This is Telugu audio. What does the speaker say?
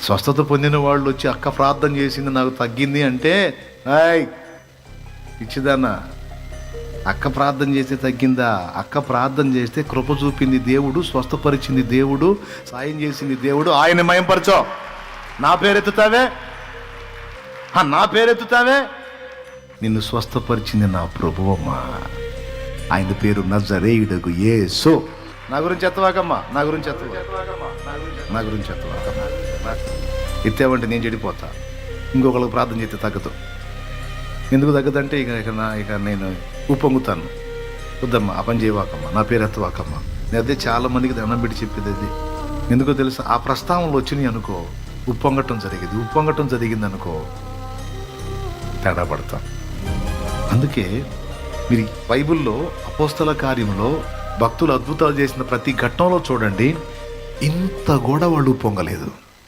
స్వస్థత పొందిన వాళ్ళు వచ్చి అక్క ప్రార్థన చేసింది నాకు తగ్గింది అంటే, హాయ్ ఇచ్చిదన్నా, అక్క ప్రార్థన చేస్తే తగ్గిందా? అక్క ప్రార్థన చేస్తే కృప చూపింది దేవుడు, స్వస్థపరిచింది దేవుడు, సాయం చేసింది దేవుడు. ఆయన మయంపరచో. నా పేరెత్తుతావే, నా పేరెత్తుతావే. నిన్ను స్వస్థపరిచింది నా ప్రభువమ్మా. ఆయన పేరు నజరేయుడగు యేసు. నా గురించి ఎత్తవాకమ్మా, నా గురించి ఎత్తవాకమ్మా. ఎత్తావంటే నేను చెడిపోతా. ఇంకొకరికి ప్రార్థన చేస్తే తగ్గదు. ఎందుకు తగ్గదంటే ఇక నేను ఉప్పొంగుతాను. వద్దమ్మా, ఆ పని చేయవాకమ్మా, నా పేరు ఎత్తవాకమ్మా. నేను అదే చాలా మందికి దండం పెట్టి చెప్పేది అది. ఎందుకో తెలుసా? ఆ ప్రస్తావనలు వచ్చినాయి అనుకో, ఉప్పొంగటం జరిగింది అనుకో, తేడా పడతాం. అందుకే మీరు బైబిల్లో అపోస్తల కార్యంలో భక్తులు అద్భుతాలు చేసిన ప్రతి ఘట్టంలో చూడండి, ఇంత కూడా వాళ్ళు ఉప్పొంగలేదు.